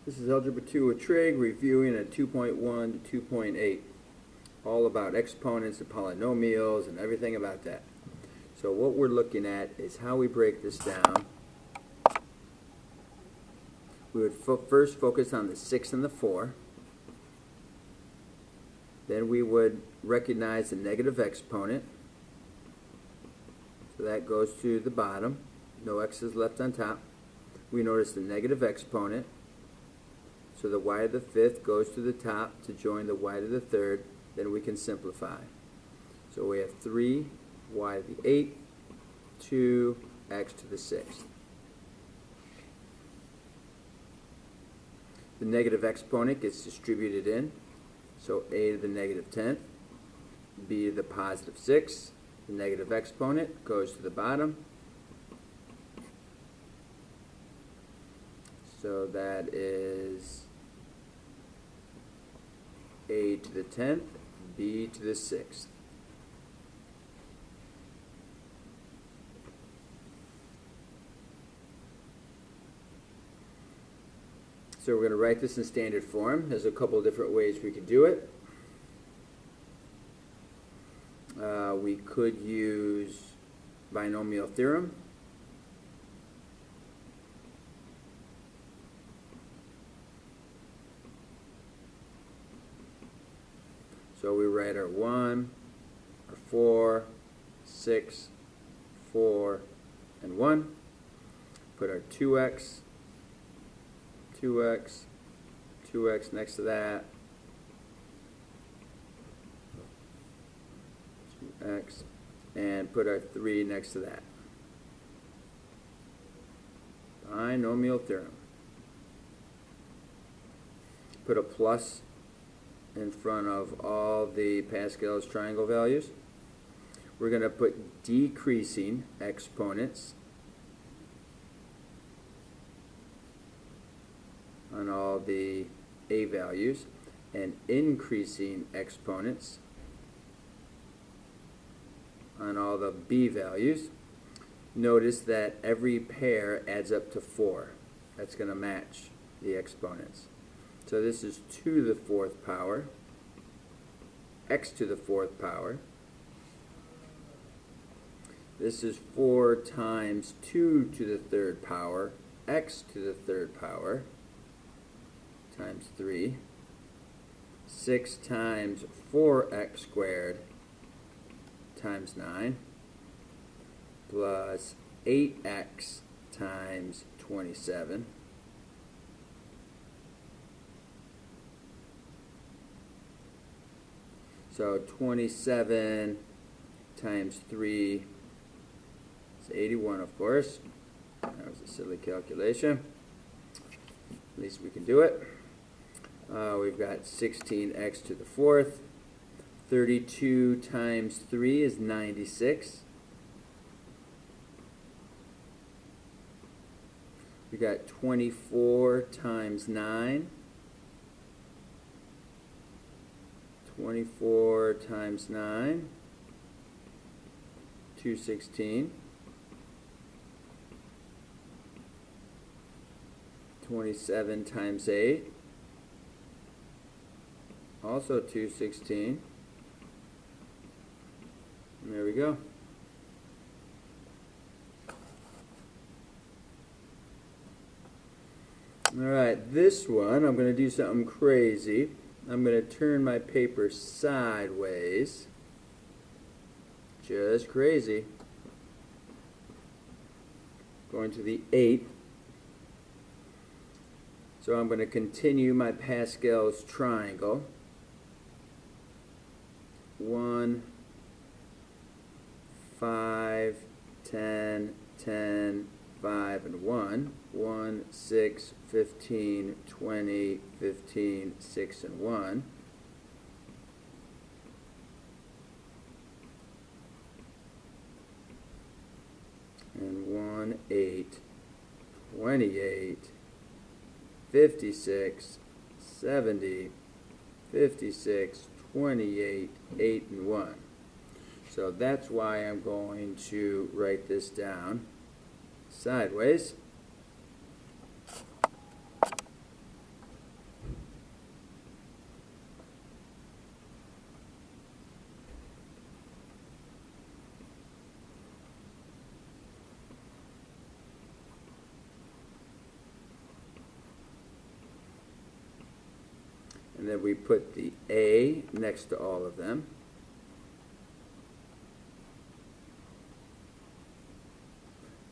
This is Algebra 2 with trig, reviewing at 2.1 to 2.8. All about exponents and polynomials and everything about that. So what we're looking at is how we break this down. We would first focus on the 6 and the 4. Then we would recognize the negative exponent. So that goes to the bottom. No x's left on top. We notice the negative exponent. So the y to the 5th goes to the top to join the y to the 3rd. Then we can simplify. So we have 3 y to the 8th, 2 x to the 6th. The negative exponent gets distributed in. So a to the negative 10th, b to the positive 6. The negative exponent goes to the bottom. So that is a to the 10th, b to the 6th. So we're going to write this in standard form. There's a couple of different ways we could do it. We could use binomial theorem. So we write our 1, our 4, 6, 4, and 1. Put our 2x, 2x, 2x next to that, 2x, and put our 3 next to that. Binomial theorem. Put a plus in front of all the Pascal's triangle values. We're going to put decreasing exponents on all the a values and increasing exponents on all the b values. Notice that every pair adds up to 4. That's going to match the exponents. So this is 2 to the 4th power, x to the 4th power. This is 4 times 2 to the 3rd power, x to the 3rd power, times 3. 6 times 4x squared times 9, plus 8x times 27. So 27 times 3 is 81, of course. That was a silly calculation. At least we can do it. We've got 16x to the 4th. 32 times 3 is 96. We got 24 times 9. 24 times 9, 216. 27 times 8, also 216. And there we go. Alright, this one, I'm going to do something crazy. I'm going to turn my paper sideways. Just crazy. Going to the 8th. So I'm going to continue my Pascal's triangle. 1, 5, 10, 10, 5, and 1. 1, 6, 15, 20, 15, 6, and 1. And 1, 8, 28, 56, 70, 56, 28, 8, and 1. So that's why I'm going to write this down sideways. And then we put the A next to all of them.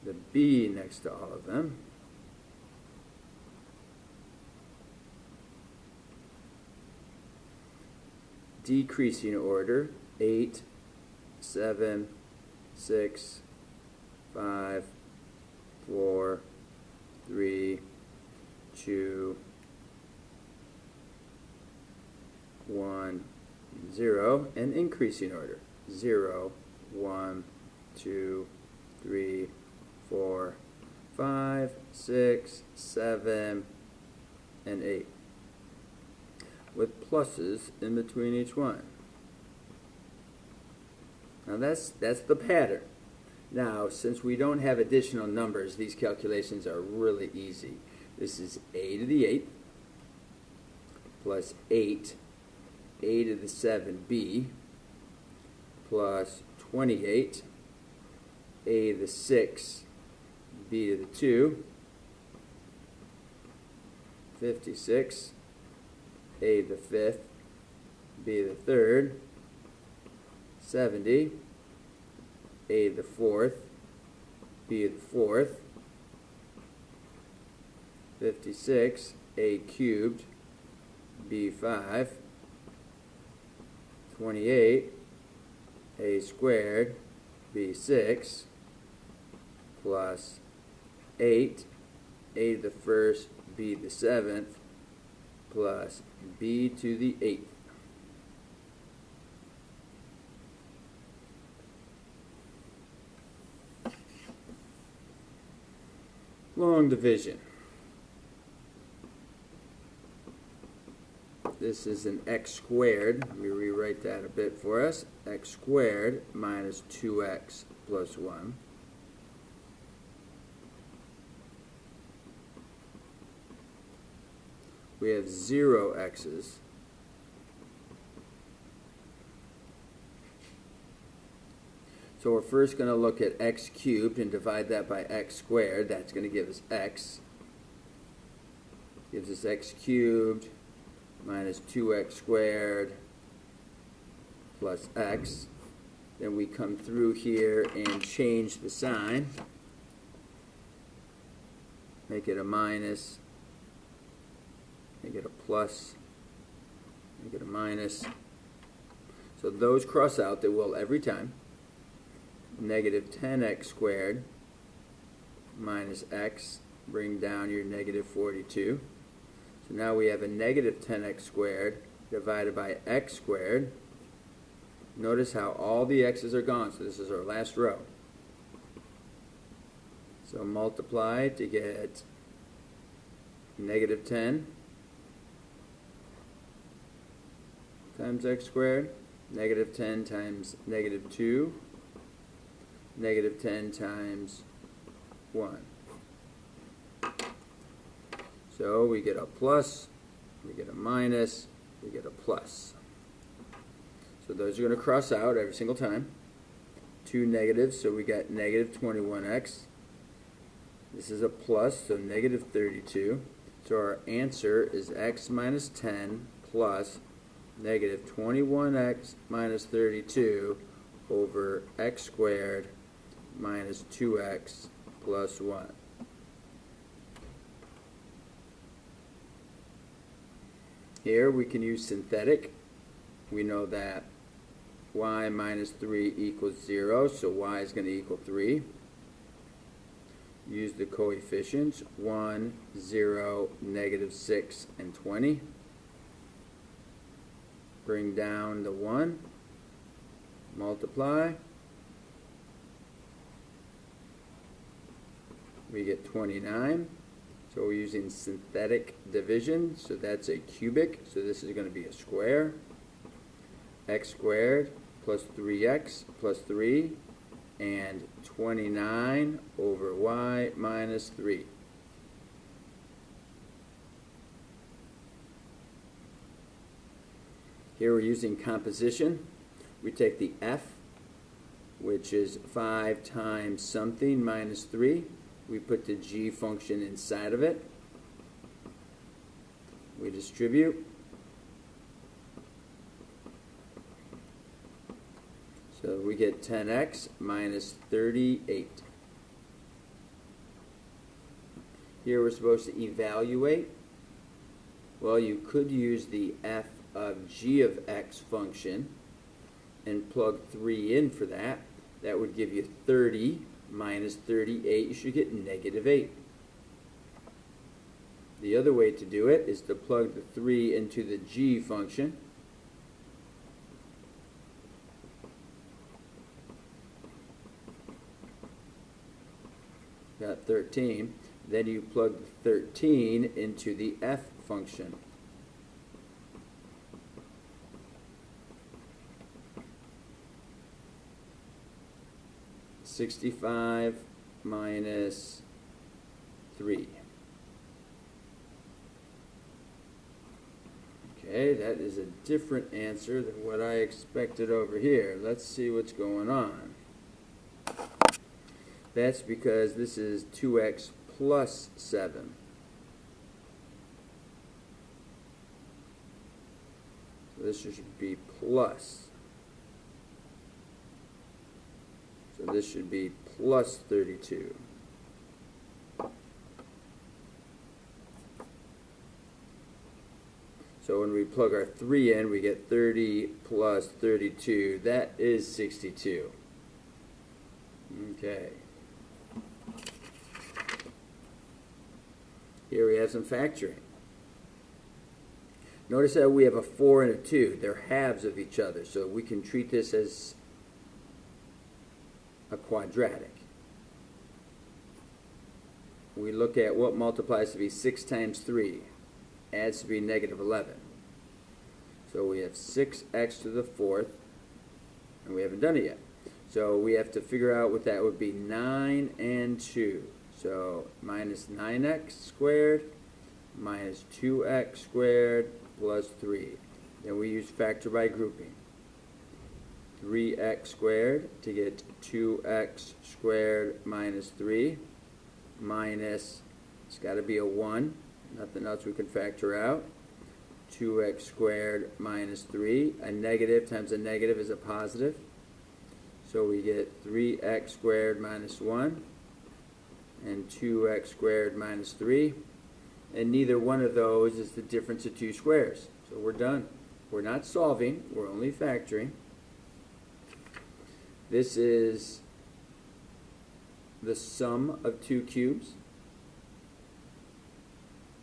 The B next to all of them. Decreasing order, 8, 7, 6, 5, 4, 3, 2, 1, 0, and increasing order, 0, 1, 2, 3, 4, 5, 6, 7, and 8, with pluses in between each one. Now that's the pattern. Now, since we don't have additional numbers, these calculations are really easy. This is a to the 8th plus 8, a to the 7b, plus 28, a to the 6, b to the 2, 56, a to the 5th, b to the 3rd, 70, a to the 4th, b to the 4th, 56, a cubed, b5, 28, a squared, b6, plus 8, a to the 1st, b to the 7th, plus b to the 8th. Long division. This is an x squared. We rewrite that a bit for us. X squared minus 2x plus 1. We have 0 x's. So we're first going to look at x cubed and divide that by x squared. That's going to give us x. Gives us x cubed minus 2x squared plus x. Then we come through here and change the sign. Make it a minus. Make it a plus. Make it a minus. So those cross out. They will every time. Negative 10x squared minus x, bring down your negative 42. So now we have a negative 10x squared divided by x squared. Notice how all the x's are gone, so this is our last row. So multiply to get negative 10 times x squared, negative 10 times negative 2, negative 10 times 1. So we get a plus, we get a minus, we get a plus. So those are going to cross out every single time. 2 negatives, so we got negative 21x. This is a plus, so negative 32. So our answer is x minus 10 plus negative 21x minus 32 over x squared minus 2x plus 1. Here we can use synthetic. We know that y minus 3 equals 0, so y is going to equal 3. Use the coefficients 1, 0, negative 6, and 20. Bring down the 1. Multiply. We get 29. So we're using synthetic division, so that's a cubic, so this is going to be a square. X squared plus 3x plus 3, and 29 over y minus 3. Here we're using composition. We take the f, which is 5 times something minus 3. We put the g function inside of it. We distribute. So we get 10x minus 38. Here we're supposed to evaluate. Well, you could use the f of g of x function and plug 3 in for that. That would give you 30 minus 38. You should get negative 8. The other way to do it is to plug the 3 into the g function. Got 13. Then you plug the 13 into the f function. (65 minus 3). Okay, that is a different answer than what I expected over here. Let's see what's going on. That's because this is 2x plus 7. So this should be plus. So this should be plus 32. So when we plug our 3 in, we get 30 plus 32. That is 62. Okay. Here we have some factoring. Notice that we have a 4 and a 2. They're halves of each other, so we can treat this as a quadratic. We look at what multiplies to be 6 times 3, adds to be negative 11. So we have 6x to the 4th, and we haven't done it yet. So we have to figure out what that would be. 9 and 2. So minus 9x squared minus 2x squared plus 3. Then we use factor by grouping. 3x squared to get 2x squared minus 3 minus, it's got to be a 1, nothing else we can factor out. 2x squared minus 3. A negative times a negative is a positive. So we get 3x squared minus 1 and 2x squared minus 3. And neither one of those is the difference of two squares. So we're done. We're not solving, we're only factoring. This is the sum of two cubes.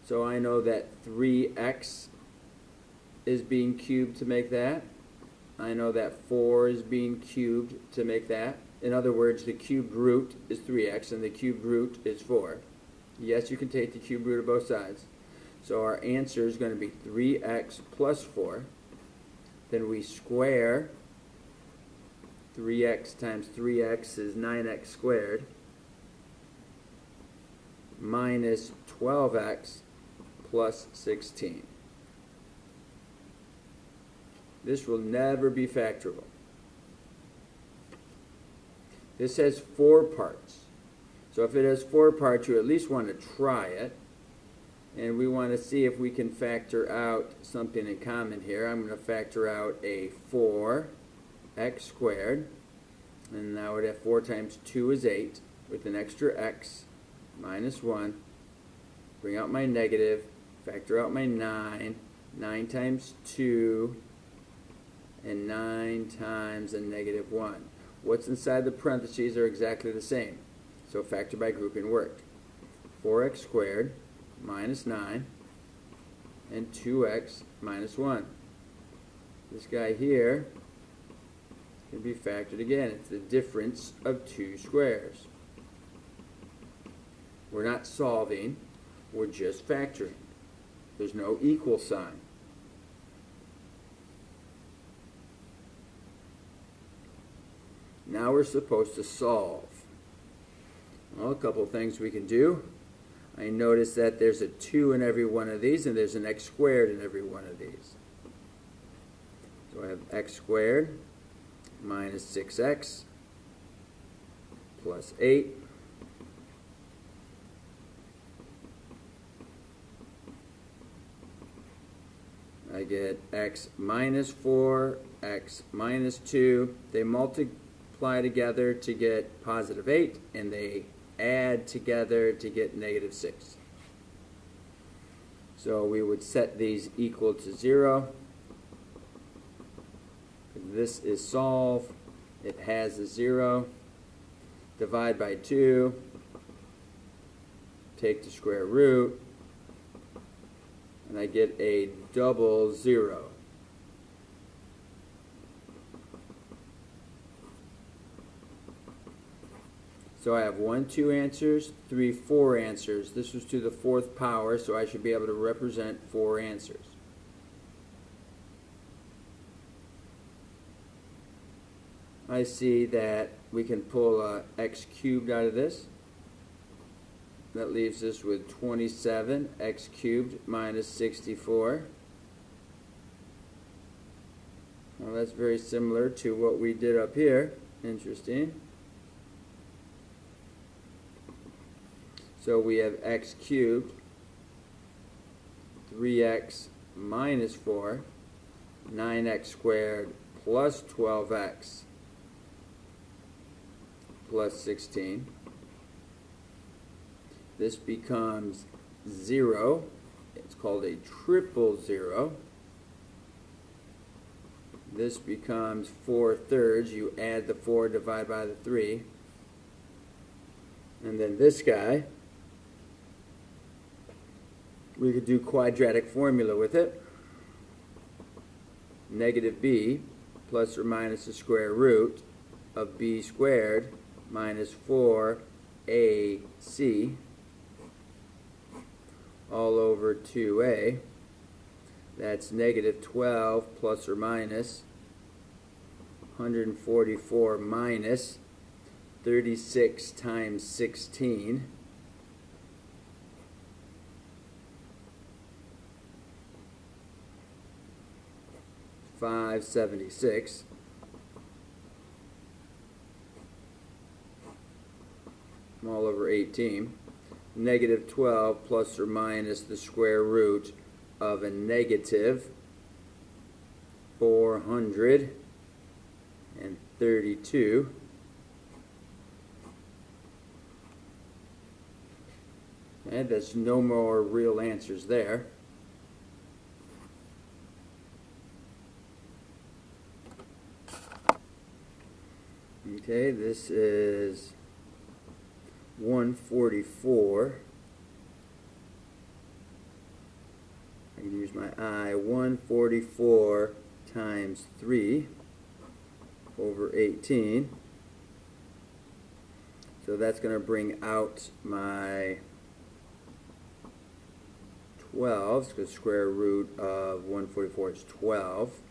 So I know that 3x is being cubed to make that. I know that 4 is being cubed to make that. In other words, the cubed root is 3x and the cubed root is 4. Yes, you can take the cubed root of both sides. So our answer is going to be 3x plus 4. Then we square. 3x times 3x is 9x squared minus 12x plus 16. This will never be factorable. This has 4 parts. So if it has 4 parts, you at least want to try it. And we want to see if we can factor out something in common here. I'm going to factor out a 4x squared. And now we'd have 4 times 2 is 8 with an extra x minus 1. Bring out my negative. Factor out my 9. 9 times 2 and 9 times a negative 1. What's inside the parentheses are exactly the same. So factor by grouping worked. 4x squared minus 9 and 2x minus 1. This guy here can be factored again. It's the difference of two squares. We're not solving, we're just factoring. There's no equal sign. Now we're supposed to solve. Well, a couple of things we can do. I notice that there's a 2 in every one of these, and there's an x squared in every one of these. So I have x squared minus 6x plus 8 I I get x minus 4, x minus 2. They multiply together to get positive 8, and they add together to get negative 6. So we would set these equal to 0. This is solve. It has a 0. Divide by 2. Take the square root. And I get a double 0. So I have 1, 2 answers, 3, 4 answers. This was to the 4th power, so I should be able to represent 4 answers. I see that we can pull x cubed out of this. That leaves us with 27 x cubed minus 64. Well, that's very similar to what we did up here. Interesting. So we have x cubed, 3x minus 4, 9x squared plus 12x plus 16. This becomes 0. It's called a triple 0. This becomes 4/3. You add the 4, divide by the 3. And then this guy, we could do quadratic formula with it. Negative b plus or minus the square root of b squared minus 4ac all over 2a. That's negative 12 plus or minus 144 minus 36 times 16. $576. All over 18. Negative 12 plus or minus the square root of a negative 432. And there's no more real answers there. Okay, this is 144. I can use my eye. 144 times 3 over 18. So that's going to bring out my 12s, because square root of 144 is 12.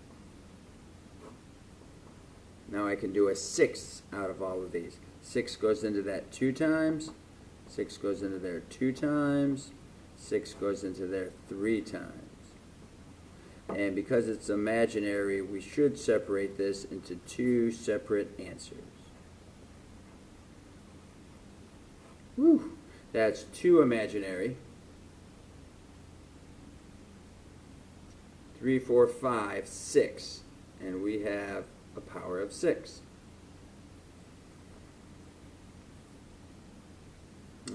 Now I can do a 6 out of all of these. 6 goes into that 2 times. 6 goes into there 2 times. 6 goes into there 3 times. And because it's imaginary, we should separate this into 2 separate answers. Whew. That's 2 imaginary. 3, 4, 5, 6. And we have a power of 6.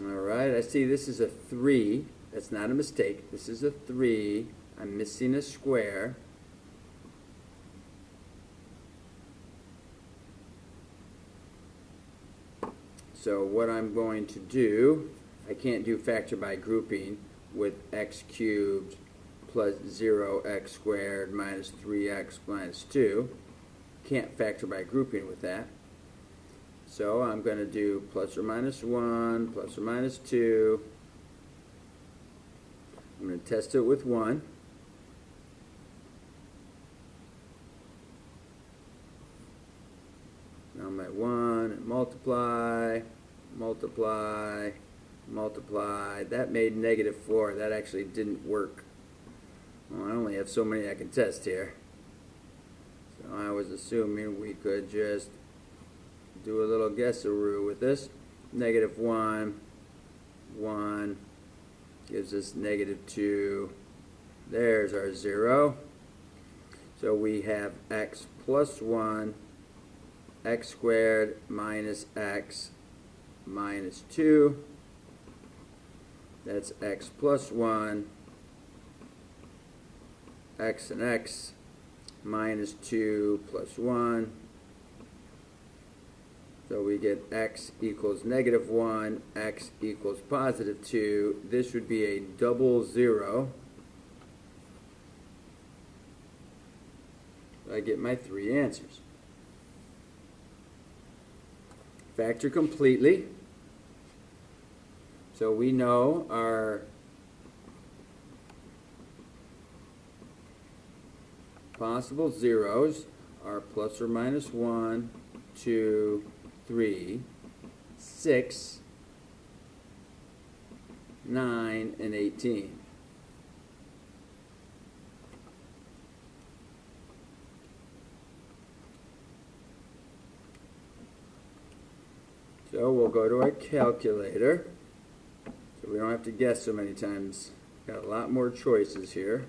Alright, I see this is a 3. That's not a mistake. This is a 3. I'm missing a square. So what I'm going to do, I can't do factor by grouping with x cubed plus 0x squared minus 3x minus 2. Can't factor by grouping with that. So I'm going to do plus or minus 1, plus or minus 2. I'm going to test it with 1. Now I'm at 1, and multiply, multiply, multiply. That made negative 4. That actually didn't work. Well, I only have so many I can test here. So I was assuming we could just do a little guesseroo with this. Negative 1, 1 gives us negative 2. There's our 0. So we have x plus 1, x squared minus x minus 2. That's x plus 1, x and x minus 2 plus 1. So we get x equals negative 1, x equals positive 2. This would be a double zero. I get my three answers. Factor completely. So we know our possible zeros are plus or minus 1, 2, 3, 6, 9, and 18. So we'll go to our calculator, so we don't have to guess so many times. Got a lot more choices here.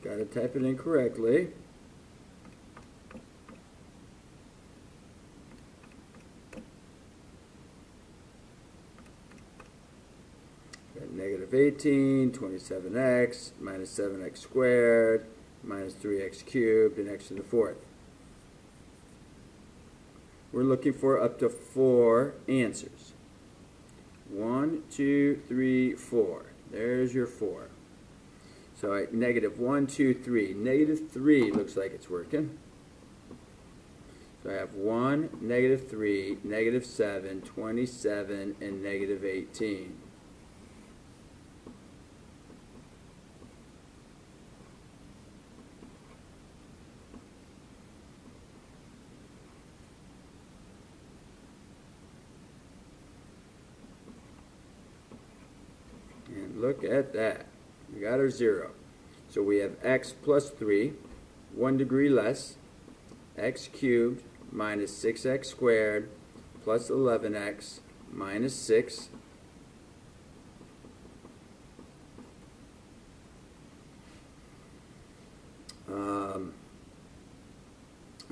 Got to type it in correctly. Negative 18, 27x, minus 7x squared, minus 3x cubed, and x to the fourth. We're looking for up to 4 answers. 1, 2, 3, 4. There's your 4. So negative 1, 2, 3. Negative 3 looks like it's working. So I have 1, negative 3, negative 7, 27, and negative 18. And look at that. We got our 0. So we have x plus 3, 1 degree less, x cubed minus 6x squared plus 11x minus 6.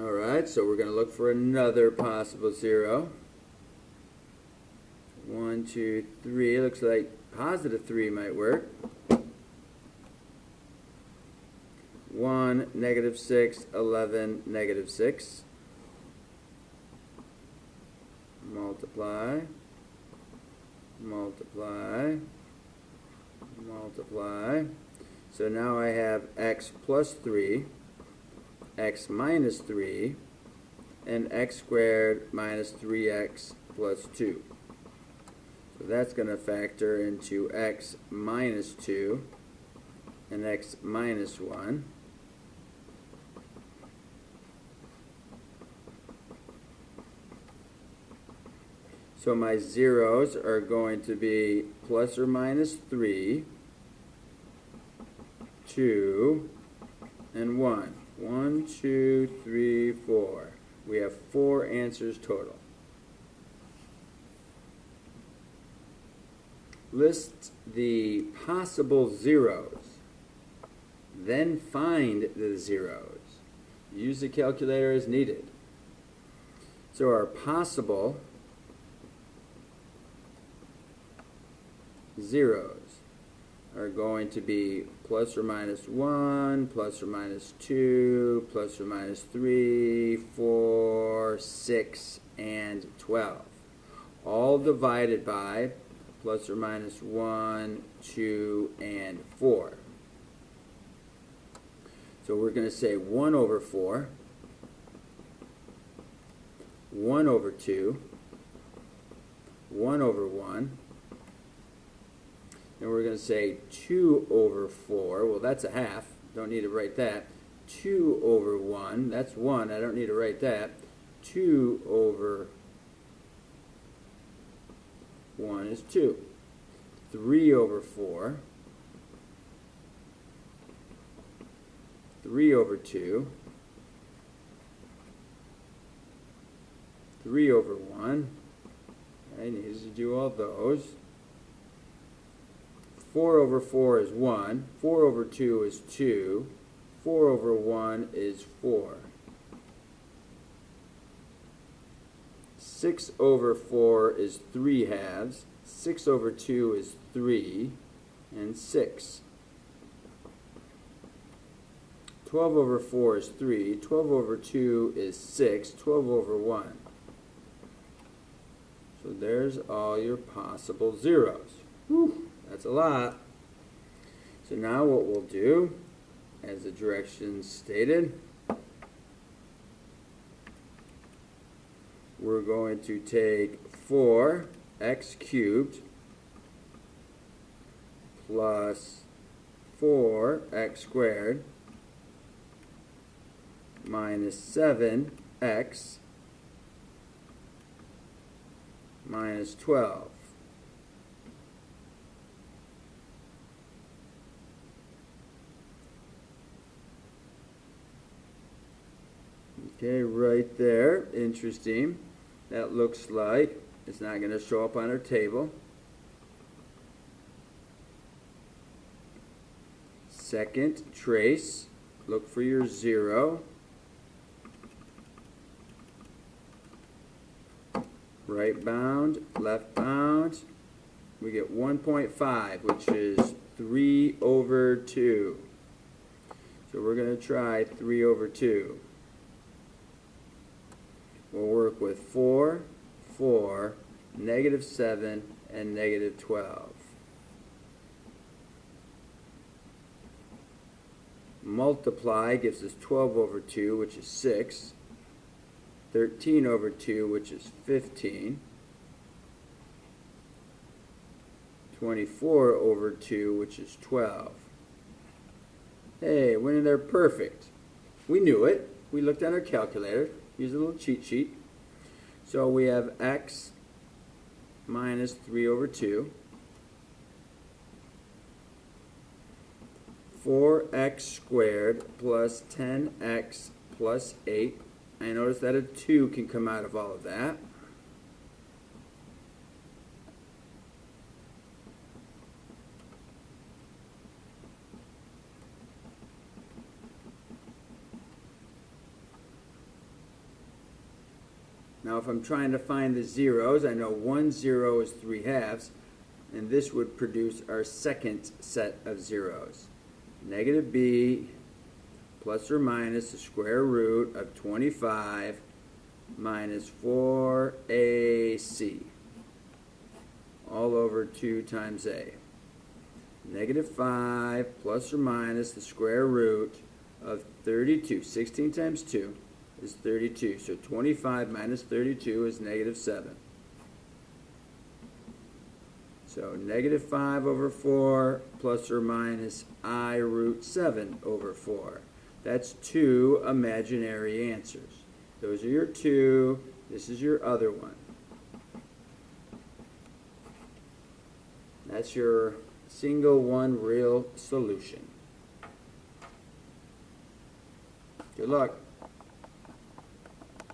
Alright, so we're going to look for another possible 0. 1, 2, 3. Looks like positive 3 might work. 1, negative 6, 11, negative 6. Multiply, multiply, multiply. So now I have x plus 3, x minus 3, and x squared minus 3x plus 2. So that's going to factor into x minus 2 and x minus 1. So my zeros are going to be plus or minus 3, 2, and 1. 1, 2, 3, 4. We have 4 answers total. List the possible zeros, then find the zeros. Use the calculator as needed. So our possible zeros are going to be plus or minus 1, plus or minus 2, plus or minus 3, 4, 6, and 12. All divided by plus or minus 1, 2, and 4. So we're going to say 1 over 4, 1 over 2, 1 over 1, and we're going to say 2 over 4. Well, that's a half. Don't need to write that. 2 over 1. That's 1. I don't need to write that. 2 over 1 is 2. 3 over 4. 3 over 2, 3 over 1. I needed to do all those. 4 over 4 is 1. 4 over 2 is 2. 4 over 1 is 4. 6 over 4 is 3 halves. 6 over 2 is 3 and 6. 12 over 4 is 3. 12 over 2 is 6. 12 over 1. So there's all your possible zeros. Whew, that's a lot. So now what we'll do, as the directions stated, we're going to take 4x cubed plus 4x squared minus 7x minus 12. Okay, right there, interesting. That looks like it's not going to show up on our table. Second trace, look for your 0. Right bound, left bound, we get 1.5, which is 3 over 2. So we're going to try 3 over 2. We'll work with 4, 4, negative 7, and negative 12. Multiply gives us 12 over 2, which is 6. 13 over 2, which is 15. 24 over 2, which is 12. Hey, went in there perfect. We knew it. We looked at our calculator. Use a little cheat sheet. So we have x minus 3 over 2. 4x squared plus 10x plus 8. I notice that a 2 can come out of all of that. Now if I'm trying to find the zeros, I know 1 0 is 3 halves, and this would produce our second set of zeros. Negative b plus or minus the square root of 25 minus 4ac all over 2 times a. Negative 5 plus or minus the square root of 32. 16 times 2 is 32. So 25 minus 32 is negative 7. So negative 5 over 4 plus or minus I root 7 over 4. That's 2 imaginary answers. Those are your 2. This is your other one. That's your single one real solution. Good luck.